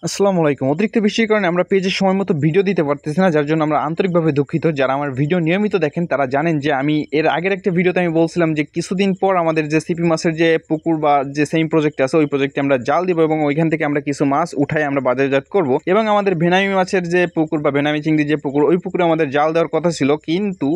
আসসালামু আলাইকুম। অতিরিক্ত বৃষ্টির কারণে আমরা পেজে সময় মতো ভিডিও দিতে পারতেছি না, যার জন্য আমরা আন্তরিকভাবে দুঃখিত। যারা আমার ভিডিও নিয়মিত দেখেন তারা জানেন যে আমি এর আগের একটা ভিডিওতে আমি বলছিলাম যে কিছুদিন পর আমাদের যে সিপি মাছের যে পুকুর বা যে সেম প্রজেক্ট আছে ওই প্রজেক্টে আমরা জাল দিব এবং ওইখান থেকে আমরা কিছু মাছ উঠাই আমরা বাজারজাত করব। এবং আমাদের ভেনামি মাছের যে পুকুর বা ভেনামি চিংড়ির যে পুকুর ওই পুকুরে আমাদের জাল দেওয়ার কথা ছিল, কিন্তু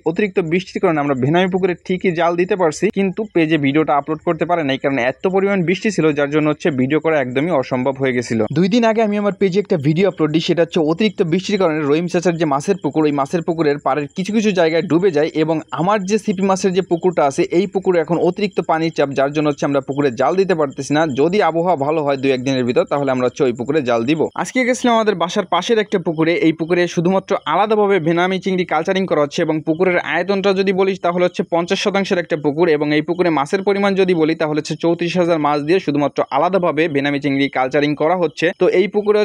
অতিরিক্ত বৃষ্টির কারণে আমরা ভেনামি পুকুরে ঠিকই জাল দিতে পারছি, কিন্তু পেজে ভিডিওটা আপলোড করতে পারে নাই, কারণ এত পরিমাণ বৃষ্টি ছিল যার জন্য ভিডিও করা একদমই অসম্ভব হয়ে গেছিল। 2 দিন আগে আমি আমার পেজে একটা ভিডিও আপলোড দিই, সেটা হচ্ছে অতিরিক্ত বৃষ্টির কারণে রহিম চাচার যে মাছের পুকুর ওই মাছের পুকুরের পাড়ের কিছু কিছু জায়গায় ডুবে যায় এবং আমার যে সিপি মাছের যে পুকুরটা আছে এই পুকুরে এখন অতিরিক্ত পানির চাপ, যার জন্য আমরা পুকুরে জাল দিতে পারতেছি না। যদি আবহাওয়া ভালো হয় 2-1 দিনের ভিতর তাহলে আমরা ওই পুকুরে জাল দিব। আজকে গেছিলাম আমাদের বাসার পাশের একটা পুকুরে। এই পুকুরে শুধুমাত্র আলাদাভাবে ভেনামি চিংড়ি কালচারিং করা হচ্ছে এবং পুকুরের আয়তনটা যদি বলিস তাহলে 50% একটা পুকুর এবং এই পুকুরে মাছের পরিমাণ যদি বলি তাহলে 34,000 মাছ দিয়ে শুধুমাত্র আলাদাভাবে ভেনামি চিংড়ি কালচারিং করা হচ্ছে। তো এই পুকুরে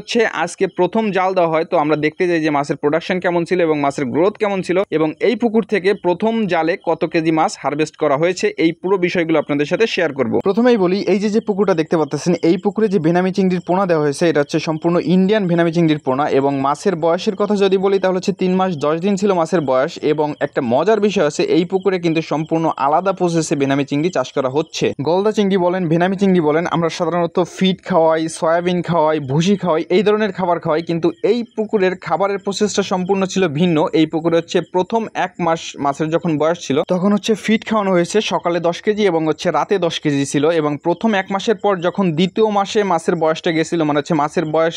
আজকে প্রথম জাল দেওয়া হয়, তো আমরা দেখতে যাই যে মাছের প্রোডাকশন কেমন ছিল এবং মাছের গ্রোথ কেমন ছিল এবং এই পুকুর থেকে প্রথম জালে কত কেজি মাছ হারভেস্ট করা হয়েছে, এই পুরো বিষয়গুলো আপনাদের সাথে শেয়ার করব। প্রথমেই বলি, এই যে পুকুরটা দেখতে পাচ্ছেন এই পুকুরে যে ভেনামি চিংড়ির পোনা দেওয়া হয়েছে এটা সম্পূর্ণ ইন্ডিয়ান ভেনামি চিংড়ির পোনা এবং মাছের বয়সের কথা যদি বলি তাহলে 3 মাস 10 দিন ছিল মাছের বয়স। এবং একটা মজার বিষয় আছে, এই পুকুরে কিন্তু সম্পূর্ণ আলাদা প্রসেসে ভেনামি চিংড়ি চাষ করা হচ্ছে। গলদা চিংড়ি বলেন, ভেনামি চিংড়ি বলেন, আমরা সাধারণত ফিড খাওয়াই, সয়াবিন খাওয়াই, ভুসি খাওয়াই, এই ধরনের খাবার খাওয়াই, কিন্তু এই পুকুরের খাবারের প্রসেসটা সম্পূর্ণ ছিল ভিন্ন। এই পুকুরে প্রথম 1 মাস মাছের যখন বয়স ছিল তখন ফিড খাওয়ানো হয়েছে, সকালে 10 কেজি এবং রাতে 10 কেজি ছিল। এবং প্রথম 1 মাসের পর যখন দ্বিতীয় মাসে মাছের বয়সটা গেছিল, মানে মাছের বয়স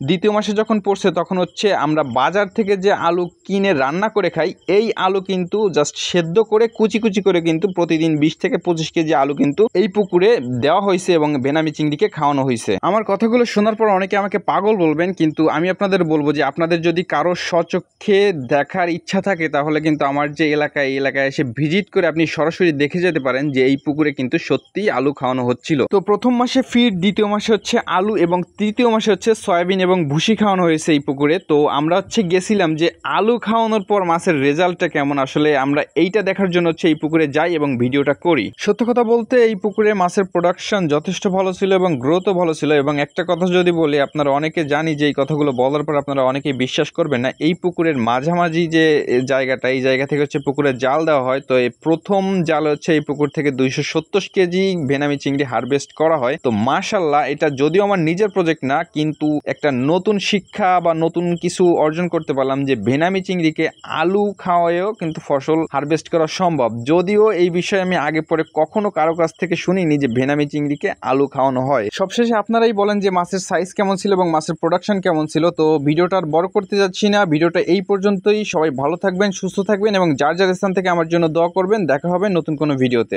দ্বিতীয় মাসে যখন পড়ছে তখন আমরা বাজার থেকে যে আলু কিনে রান্না করে খাই এই আলু কিন্তু জাস্ট সেদ্ধ করে কুচি কুচি করে কিন্তু প্রতিদিন 20 থেকে 25 কেজি আলু কিন্তু এই পুকুরে দেওয়া হয়েছে এবং ভেনামি চিংড়িকে খাওয়ানো হয়েছে। আমার কথাগুলো শোনার পর অনেকে আমাকে পাগল বলবেন, কিন্তু আমি আপনাদের বলবো যে আপনাদের যদি কারো স্বচক্ষে দেখার ইচ্ছা থাকে তাহলে কিন্তু আমার যে এলাকায় এসে ভিজিট করে আপনি সরাসরি দেখে যেতে পারেন যে এই পুকুরে কিন্তু সত্যিই আলু খাওয়ানো হচ্ছিল। তো প্রথম মাসে ফিড, দ্বিতীয় মাসে আলু এবং তৃতীয় মাসে সয়াবিন এবং ভুসি খাওয়ানো হয়েছে এই পুকুরে। তো আমরা গেছিলাম যে আলু খাওয়ানোর পর মাছের রেজাল্টটা কেমন, আসলে আমরা এইটা দেখার জন্য এই পুকুরে যাই এবং ভিডিওটা করি। সত্য কথা বলতে এই পুকুরে মাছের প্রোডাকশন যথেষ্ট ভালো ছিল এবং গ্রোথও ভালো ছিল। এবং একটা কথা যদি বলি, আপনারা অনেকে জানি যে এই কথাগুলো বলার পর আপনারা অনেকেই বিশ্বাস করবেন না, এই পুকুরের মাঝামাঝি যে জায়গাটা এই জায়গা থেকে পুকুরে জাল দেওয়া হয়। তো এই প্রথম জাল এই পুকুর থেকে 270 কেজি ভেনামি চিংড়ি হারভেস্ট করা হয়। তো মাশাআল্লাহ, এটা যদিও আমার নিজের প্রজেক্ট না, কিন্তু একটা নতুন শিক্ষা বা নতুন কিছু অর্জন করতে পারলাম যে ভেনামি চিংড়িকে আলু খাওয়ায়ও কিন্তু ফসল হারভেস্ট করা সম্ভব। যদিও এই বিষয়ে আমি আগে পরে কখনো কারো কাছ থেকে শুনিনি যে ভেনামি চিংড়িকে আলু খাওয়ানো হয়। সবশেষে আপনারাই বলেন যে মাছের সাইজ কেমন ছিল এবং মাছের প্রোডাকশন কেমন ছিল। তো ভিডিওটা আর বড় করতে যাচ্ছি না, ভিডিওটা এই পর্যন্তই। সবাই ভালো থাকবেন, সুস্থ থাকবেন এবং যার যার স্থান থেকে আমার জন্য দোয়া করবেন। দেখা হবে নতুন কোনো ভিডিওতে।